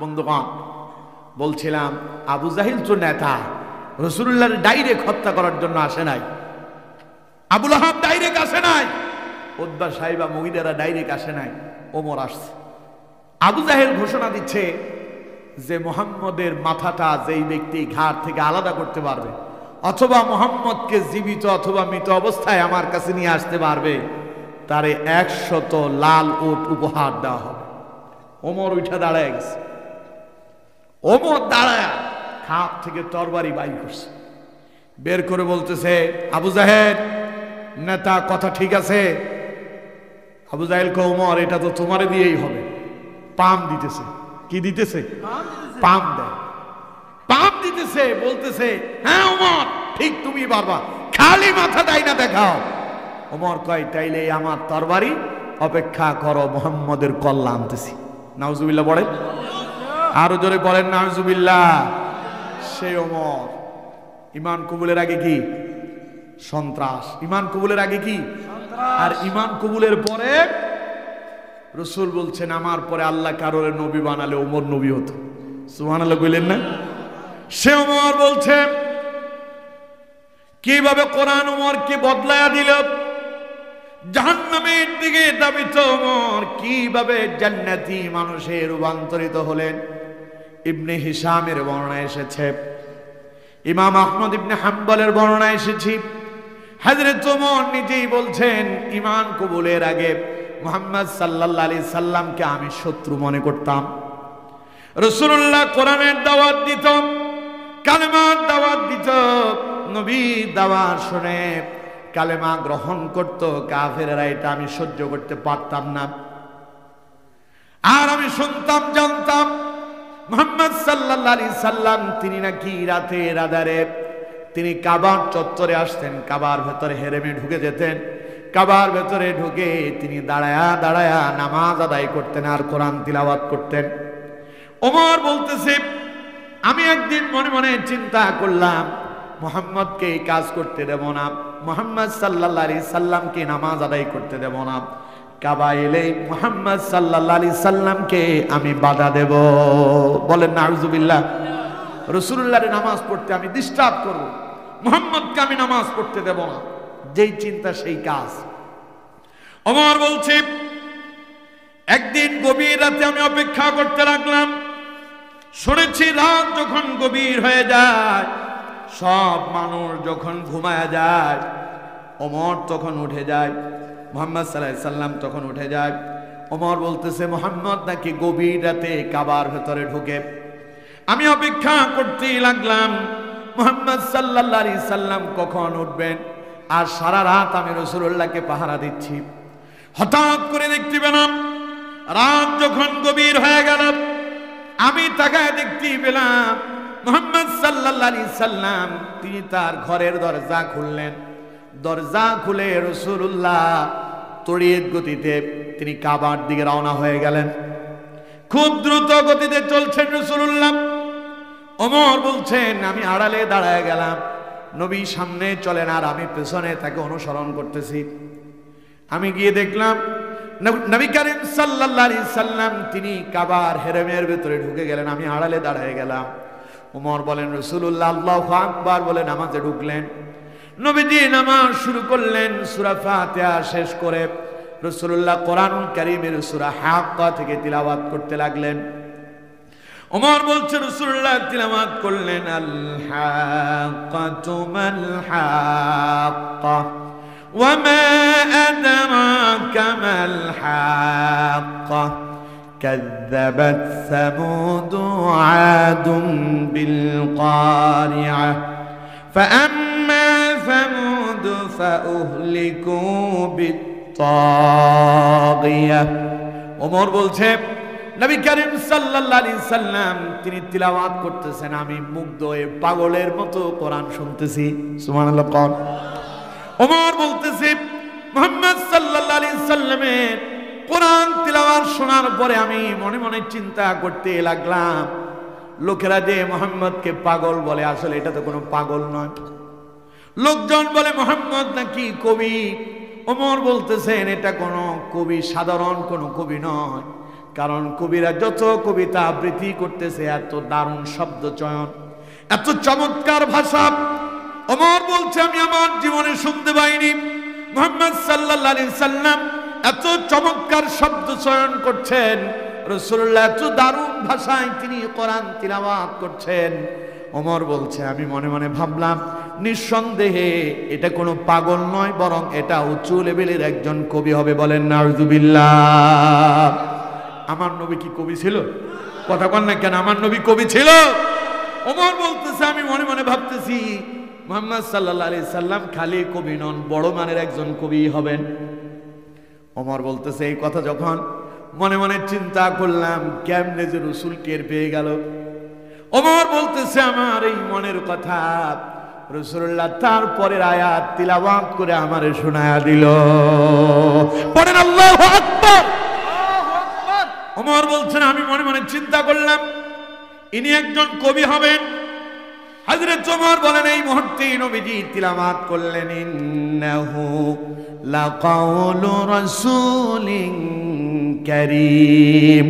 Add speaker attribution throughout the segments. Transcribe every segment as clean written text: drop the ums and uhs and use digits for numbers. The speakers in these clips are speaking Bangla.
Speaker 1: বন্ধুগণ, বলছিলাম আবু জাহিল তো নেতা, রাসূলুল্লাহর ডাইরেক্ট হত্যা করার জন্য আসে নাই। আবু লাহাব ডাইরেক্ট আসে নাই, উদ্বা সাহিবা মুগিদারা ডাইরেক্ট আসে নাই, ওমর আসছে। আবু জাহেল ঘোষণা দিচ্ছে যে মুহাম্মদের মাথাটা যেই ব্যক্তি ঘাড় থেকে আলাদা করতে পারবে, অথবা মুহাম্মদকে জীবিত অথবা মৃত অবস্থায় আমার কাছে নিয়ে আসতে পারবে, তারে 100 লাল উট উপহার দেওয়া হবে। ওমর উঠা দাঁড়ায় গেছে। ওমর দাঁড়ায় খাপ থেকে তরবারি বাইর করছে, বের করে বলতেছে, আবু জাহেল নেতা, কথা ঠিক আছে? আবু জাহেল কে, ওমর এটা তো তোমারে দিয়েই হবে। পাম দিতেছে। কি দিতেছে? পাম দেয়, পাম দিতেছে, বলতেছে, হ্যাঁ ওমর ঠিক তুমি পারবা, খালি মাথা দেয় না দেখাও। ওমর কয়, তাইলে আমার তরবারি অপেক্ষা করো, মুহাম্মদের কল্লা আনতেছি। নাউজুবিল্লাহ পড়েন, আরো জোরে পড়েন নাউজুবিল্লাহ। সেই ওমর ইমান কবুলের আগে কি সন্ত্রাস, ইমান কবুলের আগে কি, আর ইমান কবুলের পরে রাসূল বলছেন, আমার পরে আল্লাহ কারোর নবী বানালে ওমর নবী হতো। সুবহানাল্লাহ কইলেন না? সে ওমর বলছে কিভাবে কোরআন ওমরকে বদলায়া দিল, জাহান্নামের দিকে ধাবিত ওমর কিভাবে জান্নাতি মানুষে রূপান্তরিত হলেন। ইবনে হিশামের বর্ণনা এসেছে, ইমাম আহমদ ইবনে হাম্বলের বর্ণনা এসেছে, হযরত ওমর নিজেই বলছেন, ঈমান কবুলের আগে মুহাম্মদ সাল্লাল্লাহু আলাইহি সাল্লামকে আমি শত্রু মনে করতাম। রাসূলুল্লাহ কোরআনের দাওয়াত দিত, কালেমার দাওয়াত দিত, নবীর দাওয়াত শুনে কালেমা গ্রহণ করত কাফেররা, এটা আমি সহ্য করতে পারতাম না। আর আমি শুনতাম, জানতাম মুহাম্মদ সাল্লাল্লাহু আলাইহি সাল্লাম তিনি নাকি রাতের আঁধারে তিনি কাবার চত্বরে আসতেন, কাবার ভেতরে হেরেমে ঢুকে যেতেন, কাবার ভেতরে ঢুকে তিনি দাঁড়ায়া দাঁড়ায়া নামাজ আদায় করতেন আর কোরআন তিলাওয়াত করতেন। ওমর বলতেছে, আমি একদিন মনে মনে চিন্তা করলাম, মুহাম্মদকে এই কাজ করতে দেব না, মুহাম্মদ সাল্লাল্লাহু আলাইহি সাল্লামকে নামাজ আদায় করতে দেব না, কাবা এলেই মুহাম্মদ সাল্লাল্লাহু আলাইহি সাল্লামকে আমি বাধা দেব। বলেন নাউজুবিল্লাহ। রাসূলুল্লাহর নামাজ পড়তে আমি ডিস্টার্ব করব, মুহাম্মদকে আমি নামাজ পড়তে দেব না, যেই চিন্তা সেই কাজ। ওমর বলছে, একদিন গভীর রাতে আমি অপেক্ষা করতে লাগলাম। শুনেছি রাত যখন গভীর হয়ে যায়, সব মানুষ যখন ঘুমায়া যায়, ওমর তখন উঠে যায়, মুহাম্মদ সাল্লাল্লাহু আলাইহি সাল্লাম তখন উঠে যায়। ওমর বলতেছে, মুহাম্মদ নাকি গভীর রাতে কাবার ভেতরে ঢুকে। আমি অপেক্ষা করতেই লাগলাম মুহাম্মদ সাল্লাল্লাহু আলাইহি সাল্লাম কখন উঠবেন, আর সারা রাত আমি রাসূলুল্লাহকে পাহারা দিচ্ছি। হঠাৎ করে দেখতে পেলাম রাত যখন গভীর হয়ে গেল, আমি তাকায় দেখতে পেলাম মুহাম্মদ সাল্লাল্লাহু আলাইহি সাল্লাম তিনি তার ঘরের দরজা খুললেন। দরজা খুলে রাসূলুল্লাহ তড়িৎ গতিতে তিনি কাবার দিকে রওনা হয়ে গেলেন। খুব দ্রুত গতিতে চলছেন রাসূলুল্লাহ। ওমর বলছেন, আমি আড়ালে দাঁড়ায় গেলাম, নবী সামনে চলেন আর আমি পেছনে তাকে অনুসরণ করতেছি। আমি গিয়ে দেখলাম নবী করিম সাল্লাল্লাহু আলাইহি সাল্লাম তিনি কাবার হেরেমের ভিতরে ঢুকে গেলেন, আমি আড়ালে দাঁড়ায় গেলাম। ওমর বলেন, রাসূলুল্লাহ আল্লাহু আকবার বলে নামাজে ঢুকলেন। নবীজি নামাজ শুরু করলেন, সূরা ফাতিহা শেষ করে রাসূলুল্লাহ কোরআনুল কারীমের সূরা হাক্কা থেকে তিলাওয়াত করতে লাগলেন। ওমর বলছে, রাসূলুল্লাহ তিলাওয়াত করলেন, আল হাক্কাতু মাল হাক্কা ওয়া মা আদরাকা মাল হাক্কা كذبت ثمود وعاد بالقارعة فأما ثمود فأهلكوا بالطاغية। ওমর বলছে, নবী করিম সাল্লাল্লাহু আলাইহি সাল্লাম তিনি তিলাওয়াত করতেছেন, আমি মুগ্ধ হয়ে পাগলের মতো কোরআন শুনতেছি। সুবহানাল্লাহ। ওমর বলতেছে, মুহাম্মদ সাল্লাল্লাহু আলাইহি সাল্লামের কোরআন তিলাওয়াত শোনার পরে আমি মনে মনে চিন্তা করতে লাগলাম, লোকেরা যে মুহাম্মদকে পাগল বলে, আসলে এটা তো কোনো পাগল নয়। লোকজন বলে মুহাম্মদ নাকি কবি। ওমর বলতেছেন, এটা কোনো কবি, সাধারণ কোনো কবি নয়, কারণ কবিরা যত কবিতা আবৃত্তি করতেছে, এত দারুণ শব্দ চয়ন, এত চমৎকার ভাষা, ওমর বলছে আমি আমার জীবনে শুনতে পাইনি। মুহাম্মদ সাল্লাল্লাহু আলাইহি সাল্লাম এত চমৎকার শব্দ চয়ন করছেন, রাসূলুল্লাহ এত দারুণ ভাষায় তিনি কোরআন তিলাওয়াত করছেন। ওমর বলছে আমি মনে মনে ভাবলাম, নিঃসন্দেহে এটা কোনো পাগল নয়, বরং এটা উঁচু লেভেলের একজন কবি হবে। বলেন নাউযুবিল্লাহ। আমার নবী কি কবি ছিল? কথা বল না কেন, আমার নবী কবি ছিল? ওমর বলতেছে আমি মনে মনে ভাবতেছি মুহাম্মদ সাল্লাল্লাহু আলাইহি সাল্লাম খালি কবি নন, বড় মানের একজন কবি হবেন। ওমর বলতেছে এই কথা যখন মনে মনে চিন্তা করলাম, কেমনে যে রাসূল টের পেয়ে গেল। ওমর বলতেছে আমার এই মনের কথা রাসূলুল্লাহ তারপরের আয়াত তিলাওয়াত করে আমারে শোনায়া দিল। পড়েন আল্লাহু আকবার। ওমর বলছেন আমি মনে মনে চিন্তা করলাম ইনি একজন কবি হবেন। হযরত ওমর বলেন এই মুহূর্তে নবীজি তিলাওয়াত করলেন, ইন্নাহু লাকাউলু রাসূলিন কারীম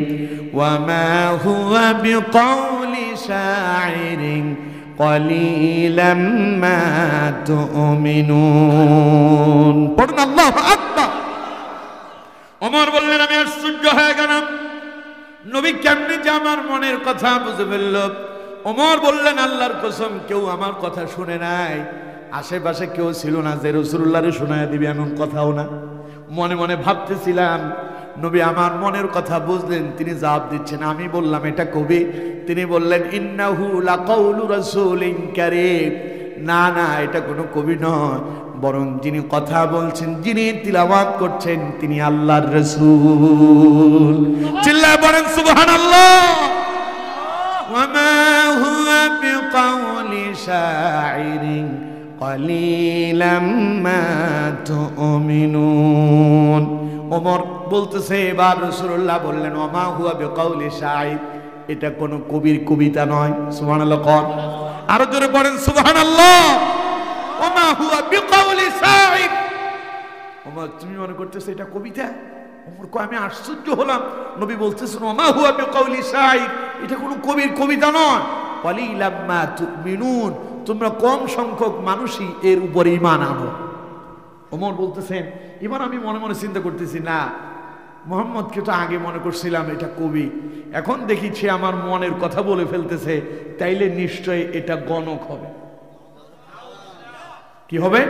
Speaker 1: ওয়া মা হুয়া বিকাউলি শাইরিন কলিলাম মা তুমিনুন। পড়ুন আল্লাহু আকবার। ওমর বললেন আমি আশ্চর্য হয়ে গেলাম, নবী কেমনে যে আমার মনের কথা বুঝে ফেলল। ওমর বললেন আল্লাহর কসম কেউ আমার কথা শুনে নাই, আশেপাশে কেউ ছিল না যে রাসূলুল্লাহরে শোনায় দিবে, এমন কথাও না। মনে মনে ভাবতেছিলাম নবী আমার মনের কথা বুঝলেন, তিনি জবাব দিচ্ছেন। আমি বললাম এটা কবি, তিনি বললেন ইন্নাহু লাকাউলু রাসূলিন কারীম। না না, এটা কোনো কবি নয়, বরং যিনি কথা বলছেন, যিনি তিলাওয়াত করছেন তিনি আল্লাহর রাসূল। চিল্লায় বলেন সুবহানাল্লাহ। ওয়া মা হুয়া বিকাউলি শাইরিন কলিলাম মা তুমিনুন। ওমর বলতেছে এবার রাসূলুল্লাহ বললেন ওয়া মা হুয়া বিকাউলি শাইর, এটা কোনো কবির কবিতা নয়। সুবহানাল্লাহ কোন, আরো জোরে পড়েন সুবহানাল্লাহ। ওয়া মা হুয়া বিকাউলি শাইর। ওমর তুমি মনে করতেছ এটা কবিতা? ওমর কয় আমি আশ্চর্য হলাম, নবী বলতেছেন ওয়া মা হুয়া বিকাউলি শাইর, এটা কোনো কবির কবিতা নয়। কলিলাম মা তুমিনুন, তোমরা কম সংখ্যক মানুষই এর উপর ঈমান আনো। ওমর বলতেছেন এবার আমি মনে মনে চিন্তা করতেছি, না মুহাম্মদকে তো আগে মনে করছিলাম এটা কবি, এখন দেখিছি আমার মনের কথা বলে ফেলতেছে, তাইলে নিশ্চয় এটা গণক হবে। কি হবে?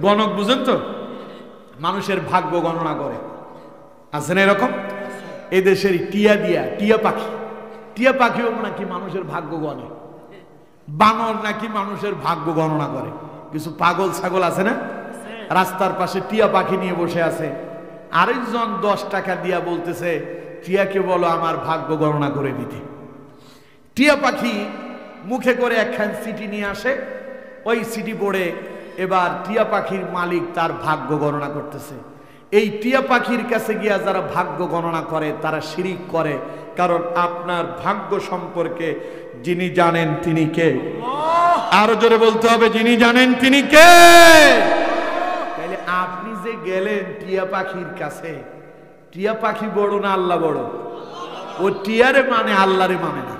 Speaker 1: গণক। বুঝেন তো, মানুষের ভাগ্য গণনা করে, আছে না এরকম? এদেশের টিয়া দিয়া, টিয়া পাখি, টিয়া পাখিও নাকি মানুষের ভাগ্য গণে। বানর নাকি মানুষের ভাগ্য গণনা করে। কিছু পাগল ছাগল আছে না, রাস্তার পাশে টিয়া পাখি নিয়ে বসে আছে, আরেকজন 10 টাকা দিয়া বলতেছে টিয়াকে বলো আমার ভাগ্য গণনা করে দিতে। টিয়া পাখি মুখে করে একখান চিঠি নিয়ে আসে, ওই চিঠি পড়ে এবার টিয়া পাখির মালিক তার ভাগ্য গণনা করতেছে। এই টিয়া পাখির কাছে গিয়া যারা ভাগ্য গণনা করে তারা শিরিক করে, কারণ আপনার ভাগ্য সম্পর্কে যিনি জানেন তিনি কে? আরো জোরে বলতে হবে, যিনি জানেন তিনি কে? তাহলে আপনি যে গেলেন টিয়া পাখির কাছে, টিয়া পাখি বড় না আল্লাহ বড়? ও টিয়ারে মানে আল্লাহরে মানে না,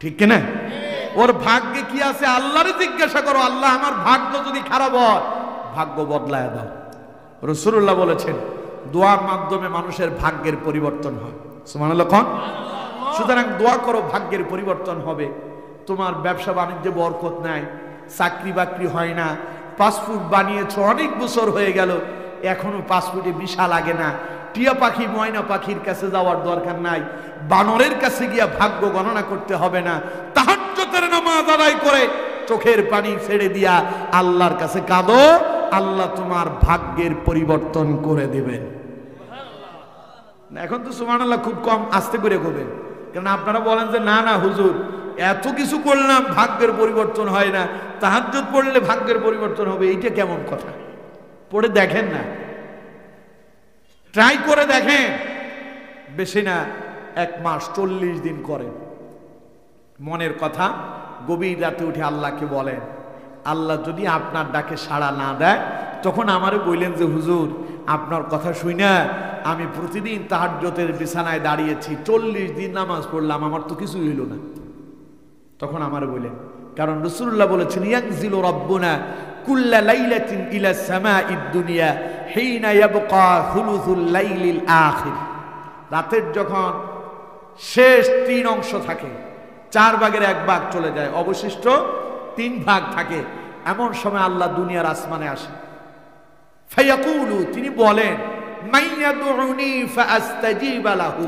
Speaker 1: ঠিক কিনা? ওর ভাগ্যে কি আছে আল্লাহরে জিজ্ঞাসা করো, আল্লাহ আমার ভাগ্য যদি খারাপ হয় ভাগ্য বদলায় দাও। রাসূলুল্লাহ বলেছেন দোয়ার মাধ্যমে মানুষের ভাগ্যের পরিবর্তন হয়। সুবহানাল্লাহ কোন। সুতরাং দোয়া করো, ভাগ্যের পরিবর্তন হবে। তোমার ব্যবসা বাণিজ্যে বরকত নাই, চাকরি বাকরি হয় না, পাসপোর্ট বানিয়েছো অনেক বছর হয়ে গেল, এখনো পাসপোর্টে ভিসা লাগে না। টিয়া পাখি ময়না পাখির কাছে যাওয়ার দরকার নাই, বানরের কাছে গিয়া ভাগ্য গণনা করতে হবে না। তাহাজ্জুদের নামাজ আদায় করে চোখের পানি ছেড়ে দিয়া আল্লাহর কাছে কাঁদো, আল্লাহ তোমার ভাগ্যের পরিবর্তন করে দেবেন। এখন তো সুবহানাল্লাহ খুব কম, আস্তে করে করবেন, কারণ আপনারা বলেন যে না না হুজুর এত কিছু করলাম ভাগ্যের পরিবর্তন হয় না, তাহাজ্জুদ পড়লে ভাগ্যের পরিবর্তন হবে, এইটা কেমন কথা? পড়ে দেখেন না, ট্রাই করে দেখেন, বেশি না 1 মাস 40 দিন করেন। মনের কথা গভীর রাতে উঠে আল্লাহকে বলেন, আল্লাহ যদি আপনার ডাকে সাড়া না দেয় তখন আমারে বললেন যে হুজুর আপনার কথা শুই না আমি প্রতিদিন তাহাজ্জুদের বিছানায় দাঁড়িয়েছি, 40 দিন নামাজ পড়লাম, আমার তো কিছুই হইল না। তখন আমার বলেন, কারণ রাসূলুল্লাহ বলেছেন ইয়ানজিলু রাব্বুনা কুল্লা লাইলাতিন ইলা সামাঈদ দুনিয়া হিনা ইয়াবকা থুলুসুল লাইলিল আখির। রাতের যখন শেষ 3 অংশ থাকে, 4 ভাগের 1 ভাগ চলে যায়, অবশিষ্ট 3 ভাগ থাকে, এমন সময় আল্লাহ দুনিয়ার আসমানে আসে। ফায়াকুলু, তিনি বলেন মাইয়াদউনি ফাআস্তাজিব লাহু।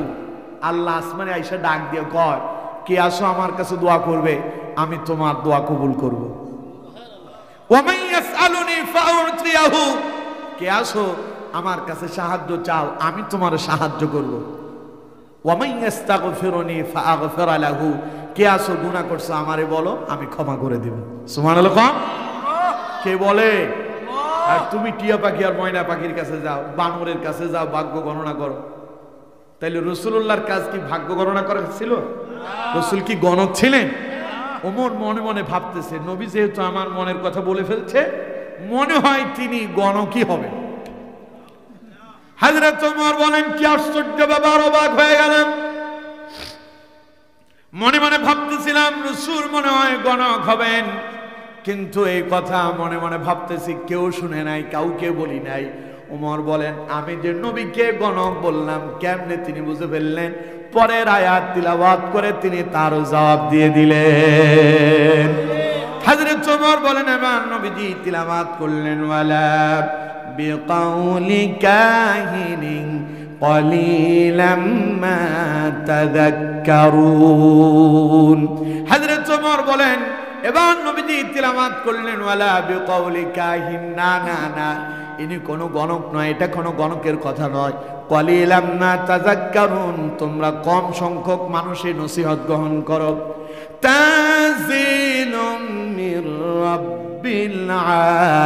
Speaker 1: আল্লাহ আসমানে আইসা ডাক দিয়ে কয়, কে আসো আমার কাছে দোয়া করবে, আমি তোমার দোয়া কবুল করব। ওয়া মান ইয়াসআলুনি ফাউতিয়াহু, কে আসো আমার কাছে সাহায্য চাও, আমি তোমার সাহায্য করব। ওয়া মান ইস্তাগফিরুনি ফাআগফির লাহু, কে আসো গুনাহ করছো আমারে বলো, আমি ক্ষমা করে দেব। সুবহানাল্লাহ। কে বলে? আর তুমি টিয়া পাখি আর ময়না পাখির কাছে যাও, বানরের কাছে যাও, ভাগ্য গণনা করো। তাইলে রাসূলুল্লাহর কাজ কি ভাগ্য গণনা করা ছিল? রাসূল কি গণক ছিলেন? ওমর মনে মনে ভাবতেছে, নবী যেহেতু আমার মনের কথা বলে ফেলছে, মনে হয় তিনি গণকই হবে। হযরত ওমর বলেন, কি আশ্চর্য ব্যাপার, অবাক হয়ে গেলাম। মনে মনে ভাবতেছিলাম রাসূল মনে হয় গণক হবেন, কিন্তু এই কথা মনে মনে ভাবতেছি কেউ শুনে নাই, কাউকে বলি নাই। ওমর বলেন, আমি যে নবীকে গণক বললাম কেমনে তিনি বুঝে ফেললেন? পরের আয়াত তিলাওয়াত করে তিনি তার জবাব দিয়ে দিলেন। হযরত ওমর বলেন, এবার নবীজি তিলাওয়াত করলেন, ওয়ালা বিকাউলি কাহিনিন কলিলাম মা তাযাক্কারুন। হযরত ওমর বলেন, এবার নবীজি তিলাওয়াত করলেন, ওয়ালা বিকাউলি কাহিন, না না না, ইনি কোনো গণক নয়, এটা কোনো গণকের কথা নয়। কলিলাম মা তাযাক্কারুন, তোমরা কম সংখ্যক মানুষের নসিহত গ্রহণ করো। তানজিলুম মির রাব্বিল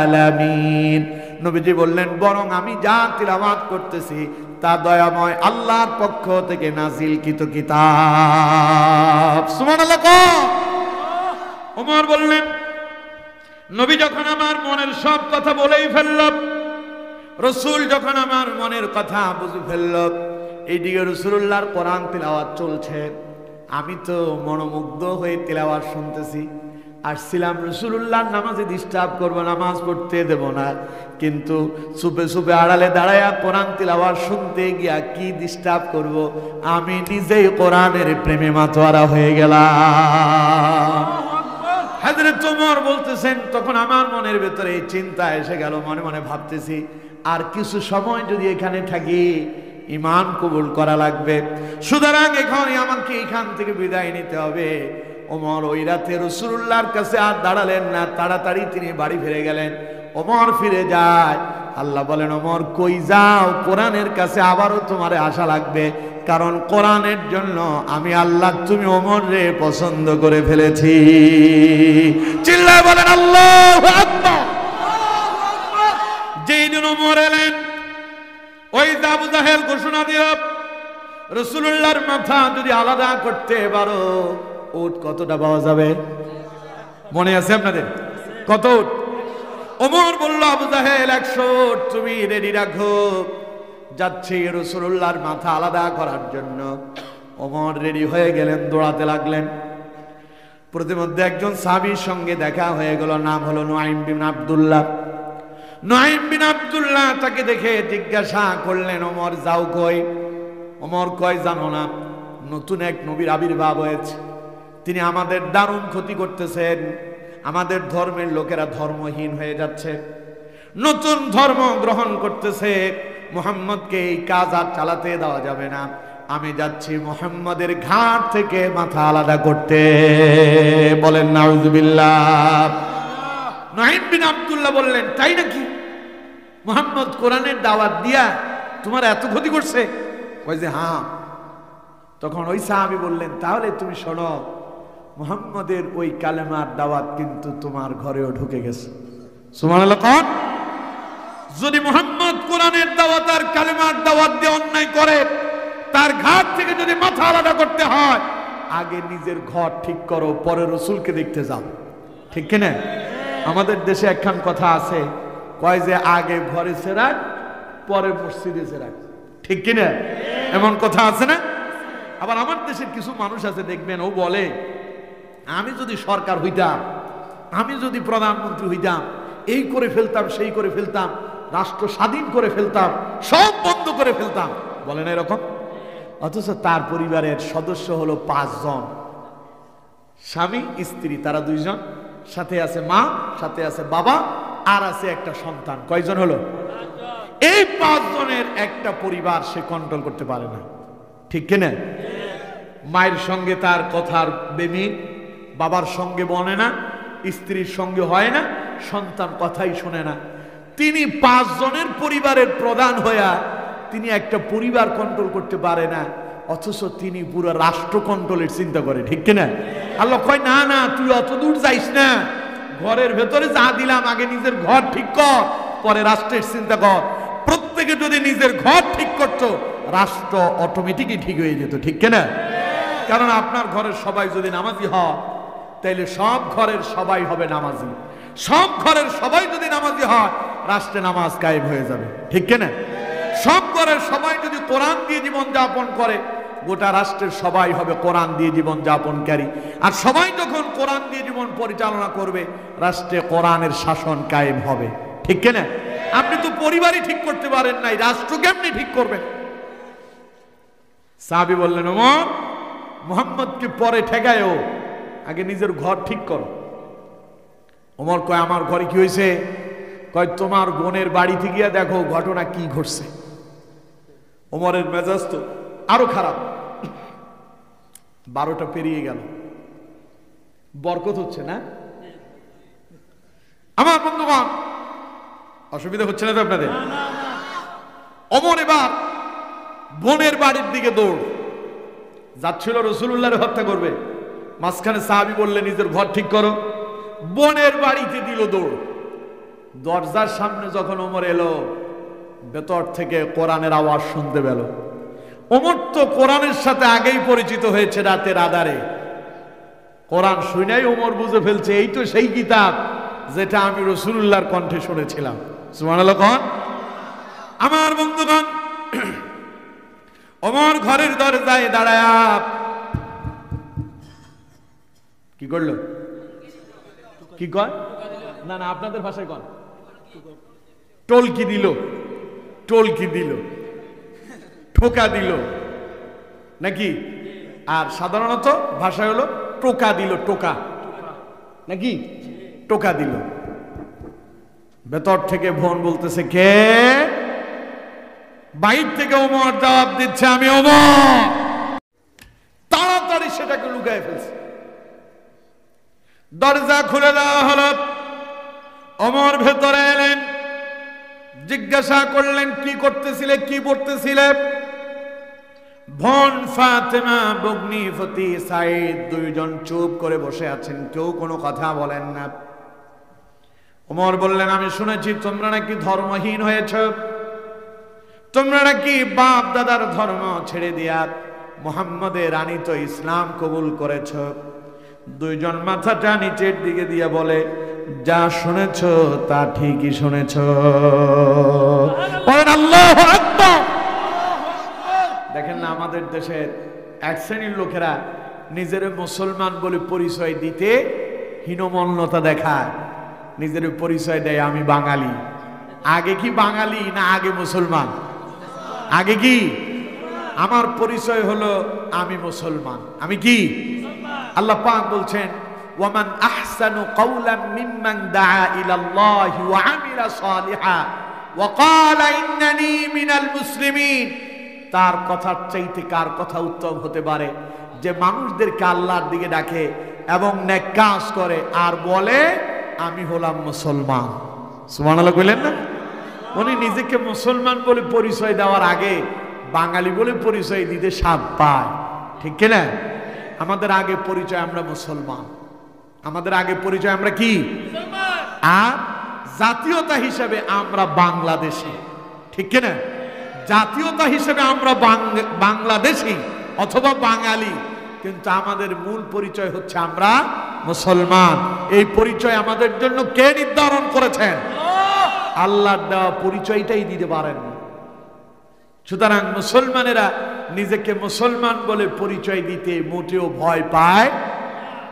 Speaker 1: আলামিন। নবীজি বললেন, বরং আমি যা তিলাওয়াত করতেছি তা দয়াময় আল্লাহর পক্ষ থেকে নাজিলকৃত কিতাব। সুবহানাল্লাহ। ওমর বললেন, নবী যখন আমার মনের সব কথা বলেই ফেলল, রাসূল যখন আমার মনের কথা বুঝে ফেলল, এইদিকে রাসূলুল্লাহর কোরআন তিলাওয়াত চলছে, আমি তো মনোমুগ্ধ হয়ে তিলাওয়াত শুনতেছি। আসছিলাম রাসূলুল্লাহর নামাজে ডিস্টার্ব করব, নামাজ পড়তে দেব না, কিন্তু চুপে চুপে আড়ালে দাঁড়ায়া কোরআন তিলাওয়াত শুনতে গিয়া কি ডিস্টার্ব করব, আমি নিজেই কোরআনের প্রেমে মাতোয়ারা হয়ে গেলাম। হযরত ওমর বলতেছেন, তখন আমার মনের ভেতরে এই চিন্তা এসে গেল, মনে মনে ভাবতেছি আর কিছু সময় যদি এখানে থাকি ঈমান কবুল করা লাগবে, সুতরাং এখন আমাকে এখান থেকে বিদায় নিতে হবে। ওমর ওই রাতে রাসূলুল্লাহর কাছে আর দাঁড়ালেন না, তাড়াতাড়ি তিনি বাড়ি ফিরে গেলেন। ওমর ফিরে যায়, আল্লাহ বলেন, ওমর কই যাও? কোরআনের কাছে আবারও তোমারে আসা লাগবে, কারণ কোরআনের জন্য আমি আল্লাহ তুমি ওমর রে পছন্দ করে ফেলেছি। চিল্লায় বলেন আল্লাহু আকবার। যেই দিন ওমর এলেন, ওই আবু জাহেল ঘোষণা দিল, রাসূলুল্লাহর মাথা যদি আলাদা করতে পারো, উট কতটা পাওয়া যাবে? মনে আছে আপনাদের? কত উট? ওমর বলল, আবু জাহেল 100 উট তুমি রেডি রাখো, যাচ্ছে রাসূলুল্লাহর মাথা আলাদা করার জন্য। ওমর রেডি হয়ে গেলেন, দৌড়াতে লাগলেন। প্রতিমধ্যে একজন সাহাবীর সঙ্গে দেখা হয়ে গেল, নাম হলো নুআইম বিন আব্দুল্লাহ। নুআইম বিন আব্দুল্লাহ তাকে দেখে জিজ্ঞাসা করলেন, ওমর যাও কই? ওমর কয়, জানো না নতুন এক নবীর আবির্ভাব হয়েছে, তিনি আমাদের দারুণ ক্ষতি করতেছেন, আমাদের ধর্মের লোকেরা ধর্মহীন হয়ে যাচ্ছে, নতুন ধর্ম গ্রহণ করতেছে, মুহাম্মদকে এই কাজ আর চালাতে দেওয়া যাবে না, আমি যাচ্ছি মুহাম্মদের ঘাট থেকে মাথা আলাদা করতে। বলেন নাউজুবিল্লাহ। নুআইম বিন আব্দুল্লাহ বললেন, তাই নাকি? মুহাম্মদ কোরআনের দাওয়াত দিয়া তোমার এত ক্ষতি করছে? কয় যে হ্যাঁ। তখন ওই সাহাবী বললেন, তাহলে তুমি শোনো, মুহাম্মদের ওই কালেমার দাওয়াত কিন্তু তোমার ঘরেও ঢুকে গেছে। সুবহানাল্লাহ। কোন যদি মুহাম্মদ কোরআনের দাওয়াত আর কালেমার দাওয়াত দিয়ে অন্যায় করে, তার ঘাট থেকে যদি মাথা আলাদা করতে হয়, আগে নিজের ঘর ঠিক করো, পরে রাসূলকে দেখতে যাও। ঠিক কিনা? আমাদের দেশে একখান কথা আছে, কয় যে আগে ঘরে সেরাক, পরে মসজিদে সেরাক। ঠিক কিনা? এমন কথা আছে না? আবার আমার দেশের কিছু মানুষ আছে দেখবেন, ও বলে আমি যদি সরকার হইতাম, আমি যদি প্রধানমন্ত্রী হইতাম, এই করে ফেলতাম, সেই করে ফেলতাম, রাষ্ট্র স্বাধীন করে ফেলতাম, সব বন্ধ করে ফেলতাম, বলে না এরকম? অথচ তার পরিবারের সদস্য হলো 5 জন, স্বামী স্ত্রী, তারা 2 জন, সাথে আছে মা, সাথে আছে বাবা, আর আছে একটা সন্তান। কয়জন হলো? এই 5 জনের একটা পরিবার সে কন্ট্রোল করতে পারে না, ঠিক কিনা? মায়ের সঙ্গে তার কথার বেমিল, বাবার সঙ্গে বনে না, স্ত্রীর সঙ্গে হয় না, সন্তান কথাই শোনে না। তিনি 5 জনের পরিবারের প্রধান হইয়া তিনি একটা পরিবার কন্ট্রোল করতে পারে না, অথচ তিনি পুরো রাষ্ট্র কন্ট্রোলের চিন্তা করে, ঠিক কিনা? আল্লাহ কয় না না, তুই অত দূর যাইস না, ঘরের ভেতরে যা দিলাম আগে নিজের ঘর ঠিক কর, পরে রাষ্ট্রের চিন্তা কর। প্রত্যেকে যদি নিজের ঘর ঠিক করতো, রাষ্ট্র অটোমেটিকই ঠিক হয়ে যেত, ঠিক কিনা? কারণ আপনার ঘরের সবাই যদি নামাজি হয়, তাইলে সব ঘরের সবাই হবে নামাজি। সব ঘরের সবাই যদি নামাজি হয়, রাষ্ট্রে নামাজ কায়েম হয়ে যাবে, ঠিক কিনা? সব ঘরের সবাই যদি কোরআন দিয়ে জীবন যাপন করে, গোটা রাষ্ট্রের সবাই হবে কোরআন দিয়ে জীবন যাপনকারী। আর সবাই যখন কোরআন দিয়ে জীবন পরিচালনা করবে, রাষ্ট্রে কোরআনের শাসন কায়েম হবে, ঠিক কিনা? আপনি তো পরিবারই ঠিক করতে পারেন নাই, রাষ্ট্র কেমনি ঠিক করবেন? সাহাবী বললেন, ওমর, মুহাম্মদকে পরে ঠেকায়ও, আগে নিজের ঘর ঠিক করো। ওমর কয়, আমার ঘরে কি হয়েছে? কয়, তোমার বোনের বাড়িতে গিয়া দেখো ঘটনা কি ঘটছে। ওমরের মেজাজ তো আরো খারাপ। 12টা পেরিয়ে গেল, বরকত হচ্ছে না? আমার বন্ধুগণ, অসুবিধা হচ্ছে না তো আপনাদের? ওমর এবার বোনের বাড়ির দিকে দৌড় যাচ্ছিল, রাসূলুল্লাহর হত্যা করবে। মাঝখানে সাহাবী বললে, নিজের ঘর ঠিক করো। বোনের বাড়িতে দিল দৌড়। দরজার সামনে যখন ওমর এলো, ভেতর থেকে কোরআনের আওয়াজ শুনতে পেল। ওমর তো কোরআনের সাথে আগেই পরিচিত হয়েছে, রাতের আধারে কোরআন শুনেই ওমর বুঝে ফেলছে, এই তো সেই কিতাব যেটা আমি রাসূলুল্লাহর কণ্ঠে শুনেছিলাম। সুবহানাল্লাহ। কোন আমার বন্ধুগণ, ওমর ঘরের দরজায় দাঁড়ায়া কি করলো? কি কয়? না না, আপনাদের ভাষায় কন। টলকি দিল, টলকি দিল, ঠোকা দিল নাকি? আর সাধারণত ভাষা হলো টোকা দিল, টোকা নাকি? টোকা দিল। ভেতর থেকে বোন বলতেছে, কে? বাইর থেকে ওমর জবাব দিচ্ছে, আমি ওমর। তাড়াতাড়ি সেটাকে লুকায় ফেলছে। দরজা খুলে দেওয়া হলো। ওমর ভেতরে এলেন, জিজ্ঞাসা করলেন, কি করতেছিলে, কি পড়তেছিলে? বোন ফাতেমা, বগ্নি ফতি সাইদ 2 জন চুপ করে বসে আছেন, কেউ কোনো কথা বলেন না। ওমর বললেন, আমি শুনেছি তোমরা নাকি ধর্মহীন হয়েছ, তোমরা নাকি বাপ দাদার ধর্ম ছেড়ে দিয়া মুহাম্মদের আনিত ইসলাম কবুল করেছ। 2 জন মাথাটা নিচের দিকে দিয়ে বলে, যা শুনেছ তা ঠিকই শুনেছ। আল্লাহু আকবার। দেখেন না, আমাদের দেশের এক শ্রেণীর লোকেরা নিজের মুসলমান বলে পরিচয় দিতে হীনমন্যতা দেখায়, নিজের পরিচয় দেয় আমি বাঙালি। আগে কি বাঙালি না আগে মুসলমান? আগে কি? আমার পরিচয় হলো আমি মুসলমান। আমি কি? আল্লাহ পাক বলছেন, ওয়ামান আহসানু কাওলাম মিম্মান দাআ ইলাল্লাহি ওয়া আমিলা সালিহান ওয়া ক্বালা ইন্নানি মিনাল মুসলিমিন। তার কথার চাইতে কার কথা উত্তম হতে পারে যে মানুষদেরকে আল্লাহর দিকে ডাকে এবং নেক কাজ করে আর বলে আমি হলাম মুসলমান। সুবহানাল্লাহ কইলেন না? উনি নিজেকে মুসলমান বলে পরিচয় দেওয়ার আগে বাঙালি বলে পরিচয় দিতে সাধ পায়, ঠিক কিনা? আমাদের আগে পরিচয় আমরা মুসলমান, আমাদের আগে পরিচয় আমরা কি? আর জাতীয়তা হিসেবে আমরা বাংলাদেশী, ঠিক কিনা? জাতীয়তা হিসেবে আমরা বাংলাদেশী অথবা বাঙালি, কিন্তু আমাদের মূল পরিচয় হচ্ছে আমরা মুসলমান। এই পরিচয় আমাদের জন্য কে নির্ধারণ করেছেন? আল্লাহর দেওয়া পরিচয়টাই দিতে পারেন। সুতরাং মুসলমানেরা নিজেকে মুসলমান বলে পরিচয় দিতে মোটেও ভয় পায়।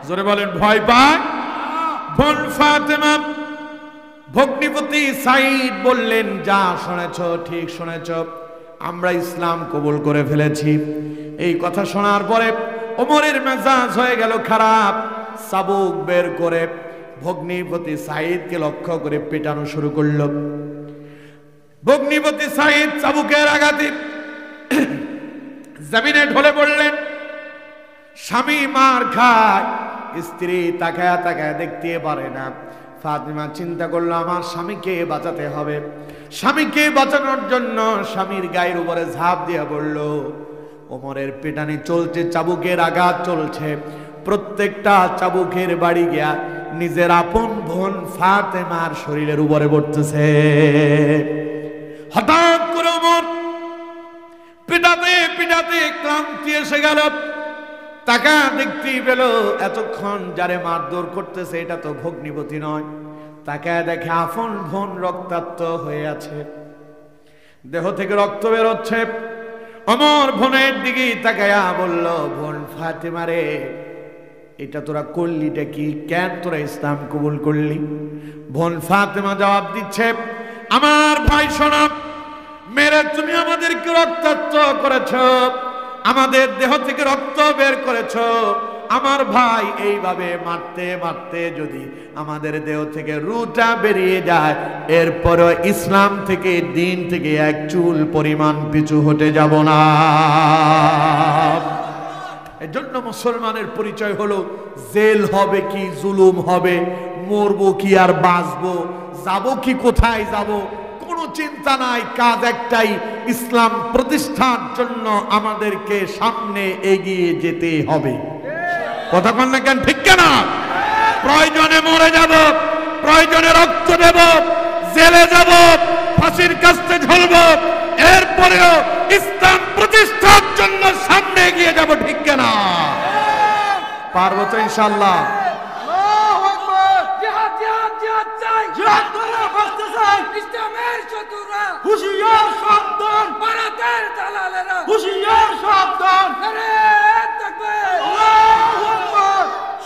Speaker 1: জোরে বলেন, ভয় পায়? বোন ফাতেমা ভগ্নিপতি সাইদ বললেন, যা শুনেছ ঠিক শুনেছ, আমরা ইসলাম কবুল করে ফেলেছি। এই কথা শোনার পরে ওমরের মেজাজ হয়ে গেল খারাপ। চাবুক বের করে ভগ্নিপতি সাইদকে লক্ষ্য করে পেটানো শুরু করলো। ভগ্নিপতি সাইদ চাবুকের আঘাতে জমিনে ঢলে পড়লেন। স্বামী মার খায়, স্ত্রী তাকায়া তাকায়া দেখতে পারে না। ফাতিমা চিন্তা করলো, আমার স্বামীকে বাঁচাতে হবে। স্বামীকে বাঁচানোর জন্য স্বামীর গায়ের উপরে ঝাঁপ দিয়ে পড়ল। ওমরের পেটানি চলছে, চাবুকের আঘাত চলছে। প্রত্যেকটা চাবুকের বাড়ি গিয়া নিজের আপন বোন ফাতেমার শরীরের উপরে পড়তেছে। হঠাৎ করে ওমর পিটাতে পিটাতে ক্লান্তি এসে গেল। তাকা দেখতেই পেল এতক্ষণ যারে মারধর করতেছে এটা তো ভগ্নিপতি নয়। তাকায় দেখে আপন বোন রক্তাক্ত হয়ে আছে, দেহ থেকে রক্ত বের হচ্ছে। ওমর বোনের দিকে তাকায়া বলল, বোন ফাতেমা রে, এটা তোরা করলিটা কি? কেন তোরা ইসলাম কবুল করলি? বোন ফাতেমা জবাব দিচ্ছে, আমার ভাই শোনো, মেরে তুমি আমাদেরকে রক্তাক্ত করেছ, আমাদের দেহ থেকে রক্ত বের করেছ। আমার ভাই এইভাবে মারতে মারতে যদি আমাদের দেহ থেকে রুটা বেরিয়ে যায়, এরপরও ইসলাম থেকে দিন থেকে এক চুল পরিমাণ পিছু হটে যাব না। এজন্য মুসলমানের পরিচয় হলো জেল হবে কি জুলুম হবে, মরবো কি আর বাঁচবো, যাবো কি কোথায় যাব, কোনো চিন্তা নাই। কাজ একটাই, ইসলাম প্রতিষ্ঠার জন্য আমাদেরকে সামনে এগিয়ে যেতে হবে। কথা বল না কেন? ঠিক কেনা? প্রয়োজনে মরে যাব, প্রয়োজনে রক্ত দেব, জেলে যাব, ফাঁসির কাস্তে ঝুলব, এরপরেও ইসলাম প্রতিষ্ঠার জন্য সামনে এগিয়ে যাব। ঠিক কেনা? পারবো তো ইনশাআল্লাহ।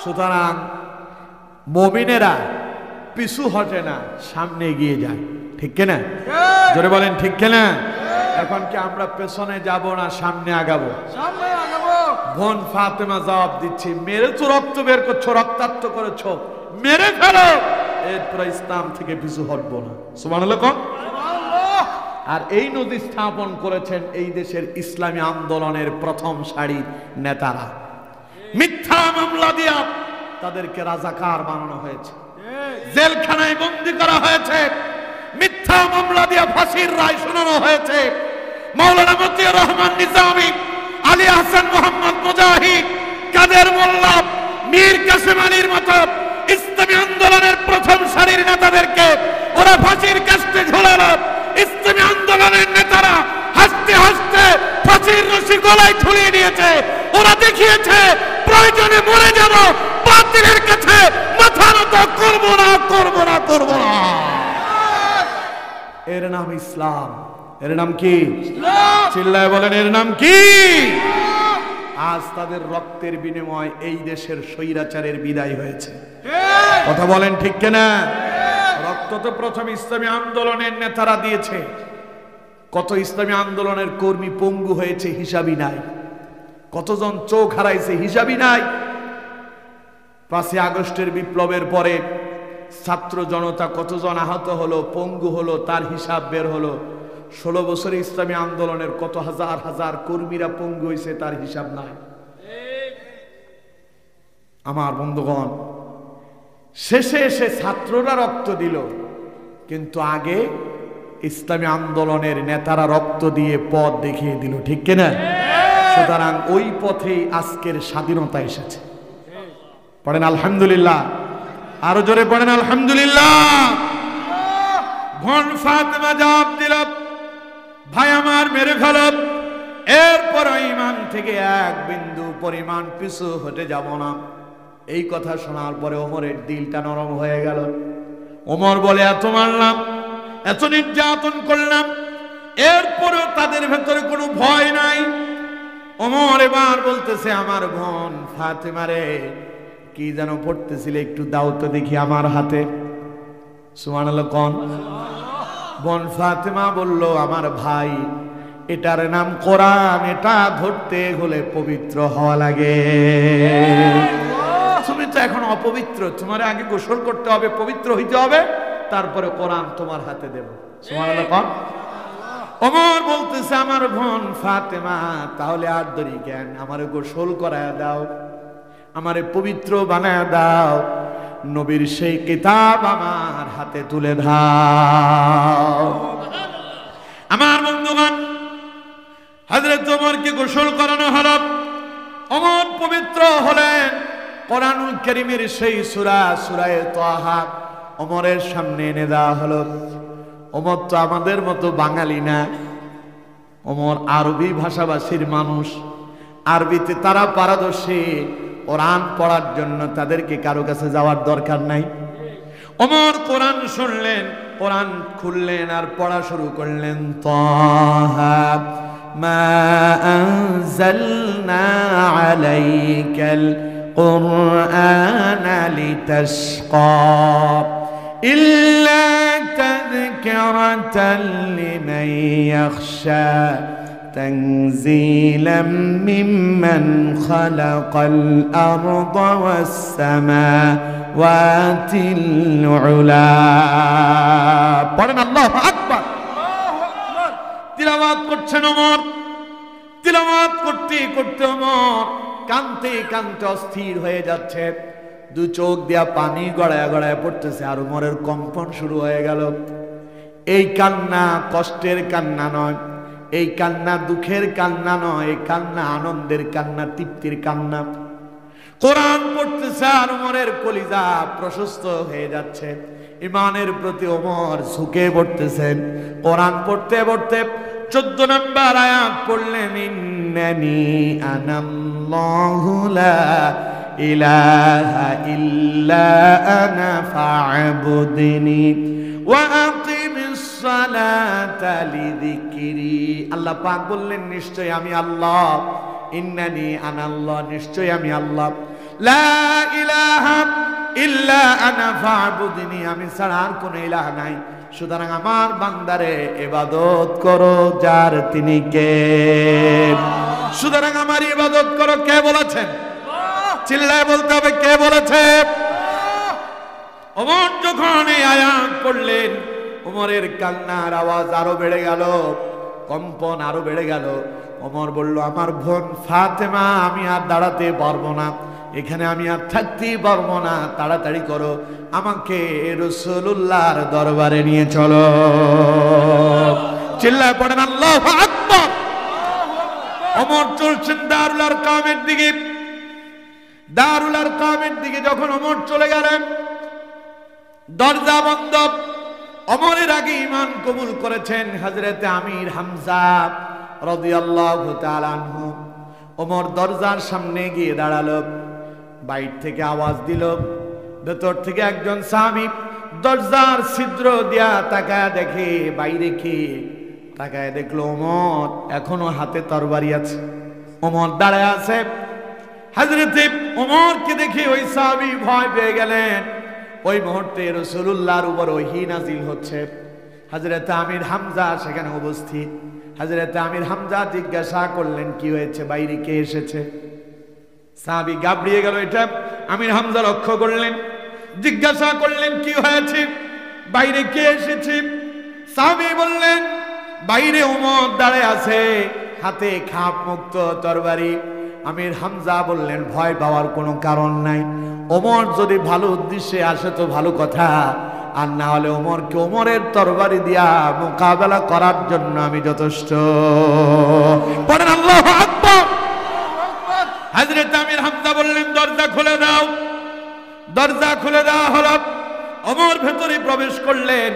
Speaker 1: সুতরাং মুমিনেরা পিছু হটে না, সামনে এগিয়ে যায়। ঠিক কিনা? জোরে বলেন ঠিক কিনা? এখন কি আমরা পেছনে যাব না সামনে আগাবো? সামনে আগাবো। বোন ফাতেমা জবাব দিচ্ছে, মেরে তো রক্ত বের করছো, রক্তাক্ত করেছো, মেরে ফেলো, এরপর ইসলাম থেকে পিছু হটবো না। সুবহানাল্লাহ। আর এই নদী স্থাপন করেছেন এই দেশের ইসলামী আন্দোলনের প্রথম সারির নেতারা। মিথ্যা মামলা দিয়া তাদেরকে রাজাকার বানানো হয়েছে, জেলখানায় বন্দী করা হয়েছে, মিথ্যা মামলা দিয়া ফাঁসির রায় শোনানো হয়েছে। মাওলানা মতিউর রহমান নিজামী, আলী হাসান মোহাম্মদ মুজাহিদ, কাদের মোল্লা, মীর কাসেম আলীর মতো ইসলামী আন্দোলনের প্রথম সারির নেতাদেরকে ওরা ফাঁসির কাস্তে ঝুলালো। ইসলামী আন্দোলনের নেতারা হাসতে হাসতে ফাঁসির রশি গলায় ঝুলিয়ে নিয়েছে। ওরা দেখিয়েছে প্রয়োজনে মরে যাব, বাতিলের কাছে মাথা নত করব না, করব না, করব না। এর নাম ইসলাম। এর নাম কি? চিল্লায় বলেন, এর নাম কি? আজ তাদের রক্তের বিনিময় এই দেশের স্বৈরাচারের বিদায় হয়েছে। কথা বলেন ঠিক কিনা? রক্ত তো প্রথম ইসলামী আন্দোলনের নেতারা দিয়েছে। কত ইসলামী আন্দোলনের কর্মী পঙ্গু হয়েছে হিসাবই নাই, কতজন চোখ হারাইছে হিসাবই নাই। 5 আগস্টের বিপ্লবের পরে ছাত্র জনতা কতজন আহত হলো, পঙ্গু হলো, তার হিসাব বের হলো। 16 বছরে ইসলামী আন্দোলনের কত হাজার হাজার কর্মীরা পঙ্গু হয়েছে, তার হিসাব নাই। আমার বন্ধুগণ, শেষে এসে ছাত্ররা রক্ত দিল, কিন্তু আগে ইসলামী আন্দোলনের নেতারা রক্ত দিয়ে পথ দেখিয়ে দিল। ঠিক কিনা? সুতরাং ওই পথেই আজকের স্বাধীনতা এসেছে। পড়েন আলহামদুলিল্লাহ, আরো জোরে পড়েন আলহামদুলিল্লাহ। বোন ফাতেমা জবাব দিল, ভাই আমার মেরে ফেল, এরপর ঈমান থেকে এক বিন্দু পরিমাণ পিছু হতে যাব না। এই কথা শোনার পরে ওমরের দিলটা নরম হয়ে গেল। ওমর বলে, এত মারলাম, এত নির্যাতন করলাম, এরপরেও তাদের ভেতরে কোনো ভয় নাই। ওমর এবার বলতেছে, আমার বোন ফাতেমারে কি যেন পড়তেছিলে, একটু দাও তো দেখি আমার হাতে। সুবহানাল্লাহ কোন? বোন ফাতেমা বলল, আমার ভাই, এটার নাম কোরআন, এটা ধরতে হলে পবিত্র হওয়া লাগে। তুমি তো এখন অপবিত্র, তোমার আগে গোসল করতে হবে, পবিত্র হইতে হবে, তারপরে কোরআন তোমার হাতে দেব। সুবহানাল্লাহ কোন? ওমর বলতেছে, আমার বোন ফাতেমা, তাহলে আর দেরি কেন, আমারে গোসল করায় দাও, আমারে পবিত্র বানায় দাও, নবীর সেই কিতাব আমার হাতে তুলে দাও। আমার বন্ধুগণ, হযরত ওমরকে গোসল করানো হলো। ওমর পবিত্র হলেন। কোরআনুল কারীমের সেই সূরা তাহা ওমরের সামনে এনে দেওয়া হলো। ওমর তো আমাদের মতো বাঙালি না, ওমর আরবি ভাষাভাষীর মানুষ, আরবিতে তারা পারদর্শী। কোরআন পড়ার জন্য তাদেরকে কারো কাছে যাওয়ার দরকার নাই। ওমর কোরআন শুনলেন, কোরআন খুললেন আর পড়া শুরু করলেন। তাহা মা আনজালনা আলাইকাল কুরআনা লিতাশকা ইল্লা তাযকিরাতান লিমান ইয়াখশা تنزيلا ممن خلق الأرض والسماوات العلى পড়েন আল্লাহু আকবার। তিলাওয়াত করছেন ওমর, তিলাওয়াত করতে করতে ওমর কাঁদতে কাঁদতে অস্থির হয়ে যাচ্ছে, দু চোখ দিয়া পানি গড়ায় গড়ায় পড়তেছে, আর ওমরের কম্পন শুরু হয়ে গেল। এই কান্না কষ্টের কান্না নয়, এই কান্না দুঃখের কান্না নয়, এই কান্না আনন্দের কান্না, তৃপ্তির কান্না। কোরআন পড়তেছে আর ওমরের কলিজা প্রশস্ত হয়ে যাচ্ছে। ঈমানের প্রতি ওমর ঝুঁকে পড়তেছেন। কোরআন পড়তে পড়তে 14 নম্বর আয়াত পড়লেন, ইন্নানি আনাল্লাহু লা ইলাহা ইল্লা আনা ফা'বুদনি ওয়া আকিমিস সালাতা লিযিকরি। আল্লাহ পাক বললেন, নিশ্চয় আমি আল্লাহ, ইন্নানি আনাল্লাহ, নিশ্চয় আমি আল্লাহ, লা ইলাহা ইল্লা আনা ফা'বুদনি, আমি ছাড়া আর কোনো ইলাহ নাই, সুতরাং আমার বান্দারে ইবাদত করো যার তিনি কে। সুতরাং আমার ইবাদত করো, কে বলেছেন? চিল্লায় বলতে হবে, কে বলেছে? ওমর যখন এই আয়াত পড়লেন, ওমরের কান্নার আওয়াজ আরো বেড়ে গেল, কম্পন আরো বেড়ে গেল। ওমর বলল, আমার বোন ফাতেমা, আমি আর দাঁড়াতে পারবো না, এখানে আমি আর থাকতেই পারবো না, তাড়াতাড়ি করো, আমাকে রাসূলুল্লাহর দরবারে নিয়ে চলো। চিল্লায় পড়েন আল্লাহু আকবার। ওমর চলছেন দারুল আরকামের দিকে। দারুল আরকামের দিকে যখন ওমর চলে গেলেন, দরজা বন্ধ। ওমরের আগে ঈমান কবুল করেছেন হযরতে আমির হামজা রাদিয়াল্লাহু তাআলা আনহু। ওমর দরজার সামনে গিয়ে দাঁড়ালো, বাইরে থেকে আওয়াজ দিল, ভেতর থেকে একজন সাহাবী দরজার ছিদ্র দিয়া তাকায় দেখে, বাইরে কি তাকায় দেখলো ওমর এখনো হাতে তরবারি আছে। ওমর দাঁড়ায় আছে। হযরতে ওমরকে দেখে ওই সাহাবী ভয় পেয়ে গেলেন। ওই মুহূর্তে রাসূলুল্লাহর উপর ওহী নাজিল হচ্ছে। হযরতে আমির হামজা সেখানে উপস্থিত। হযরতে আমির হামজা জিজ্ঞাসা করলেন, কি হয়েছে, বাইরে কে এসেছে? সাহাবী ঘাবড়িয়ে গেল। এটা আমির হামজা লক্ষ্য করলেন, জিজ্ঞাসা করলেন, কি হয়েছে, বাইরে কে এসেছে? সাহাবী বললেন, বাইরে ওমর দাঁড়ায় আছে, হাতে খাপ মুক্ত তরবারি। আমির হামজা বললেন, ভয় পাওয়ার কোনো কারণ নাই, ওমর যদি ভালো উদ্দেশ্যে আসে তো ভালো কথা, আর না হলে ওমরকে ওমরের তরবারি দিয়া মোকাবেলা করার জন্য আমি যথেষ্ট। পড়েন আল্লাহু আকবার। হযরত আমির হামজা বললেন, দরজা খুলে দাও। দরজা খুলে দেওয়া হলো। ওমর ভেতরে প্রবেশ করলেন।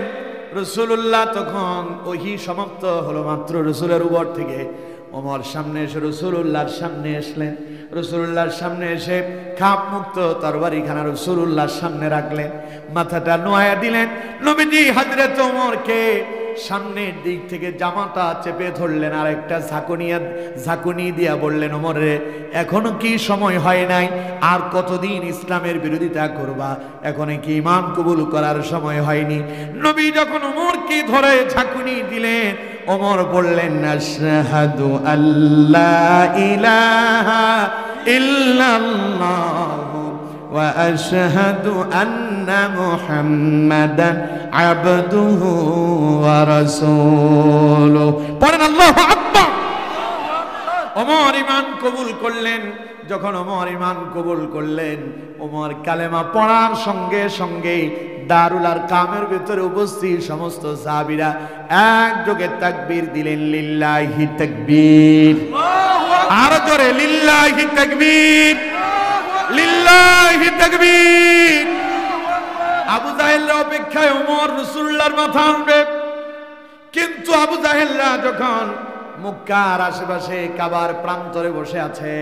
Speaker 1: রাসূলুল্লাহ তখন ওহী সমাপ্ত হলো মাত্র রাসূলের উপর থেকে। ওমর সামনে এসে রাসূলুল্লাহর সামনে আসলেন। রাসূলুল্লাহর সামনে এসে খাপ মুক্ত তরবারিখানা রাসূলুল্লাহর সামনে রাখলেন, মাথাটা নোয়া দিলেন। নবীজি হযরত ওমরকে সামনের দিক থেকে জামাটা চেপে ধরলেন, আর একটা ঝাঁকুনি দিয়া বললেন, ওমর রে, এখনো কি সময় হয় নাই? আর কতদিন ইসলামের বিরোধিতা করবা? এখনো কি ঈমান কবুল করার সময় হয়নি? নবী যখন ওমরকে ধরে ঝাঁকুনি দিলেন, ওমর বললেন, আশহাদু আল্লা ইলাহা ইল্লাল্লাহ ওয়া আশহাদু আন্না মুহাম্মাদান আবদুহু ওয়া রাসূলুহু। পড়েন আল্লাহু আকবার। ওমর ঈমান কবুল করলেন। যখন ওমর ঈমান কবুল করলেন, ওমর কালেমা পড়ার সঙ্গে সঙ্গে দারুল আরকামের ভিতরে উপস্থিত সমস্ত সাহাবীরা একযোগে তাকবীর দিলেন, লিল্লাহি তাকবীর। আর জোরে লিল্লাহি তাকবীর, লিল্লাহি তাকবীর। আবু জাহেলের অপেক্ষায় ওমর রাসূলুল্লাহর মাথা আনবে, কিন্তু আবু জাহেলরা যখন মক্কার আশেপাশে কাবার প্রান্তরে বসে আছে,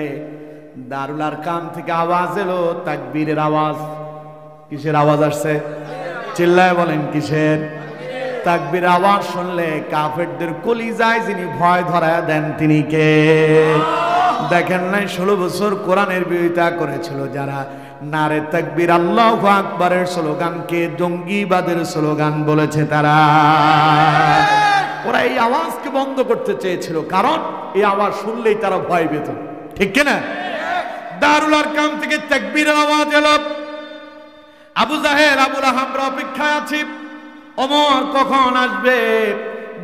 Speaker 1: দারুল আরকাম থেকে আওয়াজ এলো, তাকবীরের আওয়াজ। কিসের আওয়াজ আসছে? চিল্লায় বলেন কিসের? তাকবীর আওয়াজ শুনলে কাফেরদের কলিজায় যিনি ভয় ধরায় দেন তিনি কে? দেখেন নাই 16 বছর কোরআনের বিরোধিতা করেছিল যারা, নারে তাকবীর আল্লাহু আকবারের স্লোগানকে জঙ্গিবাদের স্লোগান বলেছে তারা। ওরা এই আওয়াজকে বন্ধ করতে চেয়েছিল, কারণ এই আওয়াজ শুনলেই তারা ভয় পেত, ঠিক কিনা? দারুল আরকাম থেকে তাকবীরের আওয়াজ এলো। আবু জাহেল, আবু লাহাবরা অপেক্ষায় আছে, ওমর কখন আসবে।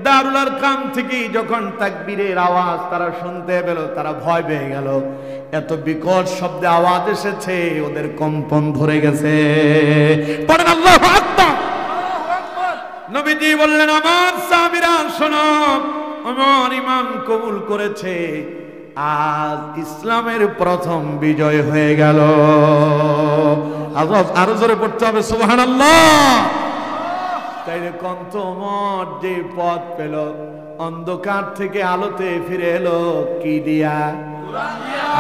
Speaker 1: দারুল আরকাম থেকে যখন তাকবীরের আওয়াজ তারা শুনতে পেল, তারা ভয় পেয়ে গেল। এত বিকট শব্দে আওয়াজ এসেছে, ওদের কম্পন ধরে গেছে। পড়েন আল্লাহু আকবার। নবীজি বললেন, আমার সাহাবীরা শোনো, ওমর ঈমান কবুল করেছে, আজ ইসলামের প্রথম বিজয় হয়ে গেল। আরো জোরে পড়তে হবে সুবহানাল্লাহ। তাইলে কন্ত ওমর যে পথ পেল, অন্ধকার থেকে আলোতে ফিরে এলো কি দিয়া?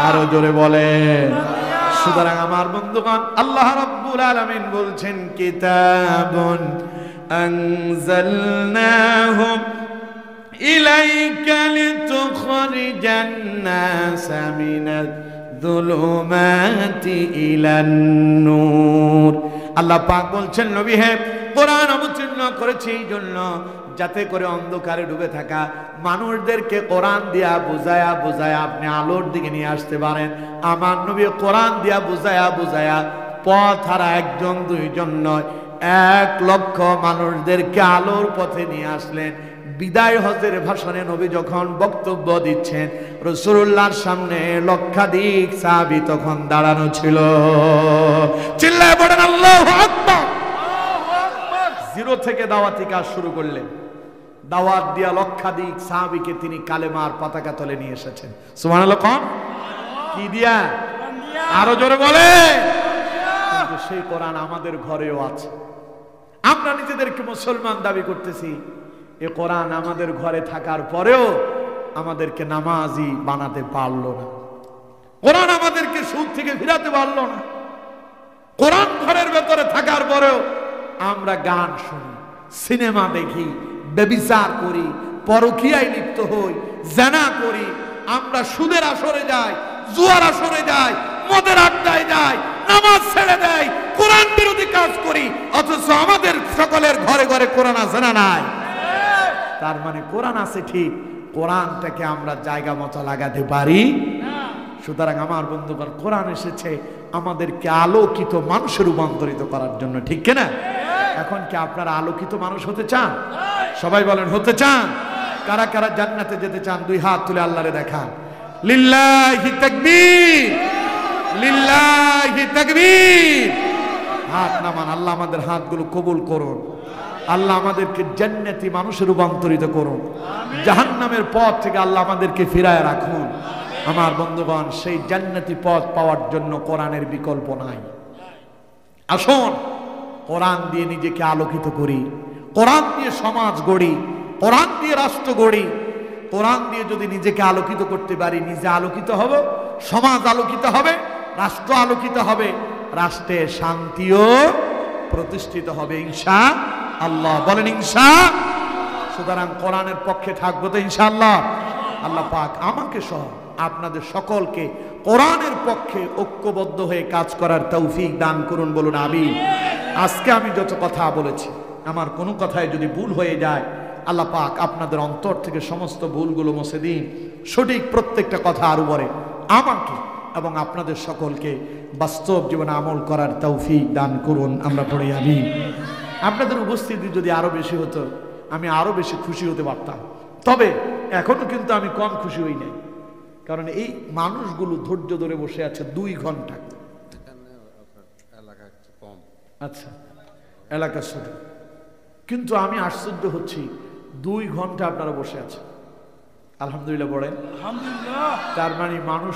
Speaker 1: আরো জোরে বলেন। সুতরাং আমার বন্ধুগণ, আল্লাহ রাব্বুল আলামিন বলছেন, কিতাবুন আনজালনাহু ইলাইকা লিতুখরিজান নাসা মিনাজ যুলুমাতি ইলান নূর। আল্লাহ পাক বলছেন, নবী হে, কোরআন অবতীর্ণ করেছি এই জন্য যাতে করে অন্ধকারে ডুবে থাকা মানুষদেরকে কোরআন দিয়া বুঝায়া বুঝায়া আপনি আলোর দিকে নিয়ে আসতে পারেন। আমার নবী কোরআন দিয়া বুঝায়া বুঝায়া পথ হারা একজন দুইজন নয়, 1 লক্ষ মানুষদেরকে আলোর পথে নিয়ে আসলেন। বিদায় হজের ভাষণে নবী যখন বক্তব্য দিচ্ছেন, রাসূলুল্লাহর সামনে লক্ষাধিক সাহাবী তখন দাঁড়ানো ছিল। চিল্লায় পড়েন আল্লাহু আকবার। জিরো থেকে দাওয়াতি কাজ শুরু করলেন, দাওয়াত দিয়া লক্ষাধিক সাহাবীকে তিনি কালেমার পতাকা তলে নিয়ে এসেছেন। সুবহানাল্লাহ। কোন কি দিয়া? আরো জোরে বলে। কিন্তু সেই কোরআন আমাদের ঘরেও আছে। আমরা নিজেদেরকে মুসলমান দাবি করতেছি, এ কোরআন আমাদের ঘরে থাকার পরেও আমাদেরকে নামাজি বানাতে পারলো না। কোরআন আমাদেরকে সুখ থেকে ফিরাতে পারলো না। কোরআন ঘরের ভেতরে থাকার পরেও আমরা গান শুনি, সিনেমা দেখি, ব্যভিচার করি, পরকীয়ায় লিপ্ত হই, জিনা করি, আমরা সুদের আসরে যাই, জুয়ার আসরে যাই, মদের আড্ডায় যাই, নামাজ ছেড়ে দেয়, কোরআন বিরোধী কাজ করি, অথচ আমাদের সকলের ঘরে ঘরে কোরআন আছে না নাই? তার মানে কোরআন আছে ঠিক, কোরআনটাকে আমরা জায়গা মতো লাগাতে পারি না। সুতরাং আমার বন্ধুগণ, কোরআন এসেছে আমাদেরকে আলোকিত মানুষে রূপান্তরিত করার জন্য, ঠিক কিনা? এখন কি আপনারা আলোকিত মানুষ হতে চান? সবাই বলেন হতে চান? কারা কারা জান্নাতে যেতে চান? 2 হাত তুলে আল্লাহরে দেখান। লিল্লাহি তাকবীর, লিল্লাহি তাকবীর। হাত নামান। আল্লাহ আমাদের হাতগুলো কবুল করুন। আল্লাহ আমাদেরকে জান্নাতি মানুষে রূপান্তরিত করুন। জাহান্নামের পথ থেকে আল্লাহ আমাদেরকে ফিরায় রাখুন। আমার বন্ধুগণ, সেই জান্নাতি পথ পাওয়ার জন্য কোরআনের বিকল্প নাই। আসুন কোরআন দিয়ে নিজেকে আলোকিত করি, কোরআন দিয়ে সমাজ গড়ি, কোরআন দিয়ে রাষ্ট্র গড়ি। কোরআন দিয়ে যদি নিজেকে আলোকিত করতে পারি, নিজে আলোকিত হব, সমাজ আলোকিত হবে, রাষ্ট্র আলোকিত হবে, রাষ্ট্রে শান্তিও প্রতিষ্ঠিত হবে ইনশাআল্লাহ। বলেন ইনশাআল্লাহ। সুতরাং কোরআনের পক্ষে থাকবো তো ইনশাআল্লাহ। আল্লাহ পাক আমাকে সহ আপনাদের সকলকে কোরআনের পক্ষে ঐক্যবদ্ধ হয়ে কাজ করার তৌফিক দান করুন, বলুন আমিন। আজকে আমি যত কথা বলেছি, আমার কোনো কথায় যদি ভুল হয়ে যায়, আল্লাহ পাক আপনাদের অন্তর থেকে সমস্ত ভুলগুলো মুছে দিন, সঠিক প্রত্যেকটা কথা আরো বলে আমাকে এবং আপনাদের সকলকে বাস্তব জীবনে আমল করার তৌফিক দান করুন, আমরা পড়ে আমিন। আপনাদের উপস্থিতি যদি আরো বেশি হতো, আমি আরো বেশি খুশি হতে পারতাম। তবে এখনো কিন্তু আমি কম খুশি হই নাই, কারণ এই মানুষগুলো ধৈর্য ধরে বসে আছে 2 ঘন্টা। আচ্ছা, এলাকা ছোট, কিন্তু আমি আশ্চর্য হচ্ছি 2 ঘন্টা আপনারা বসে আছেন। আলহামদুলিল্লাহ বলেন। তার মানে মানুষ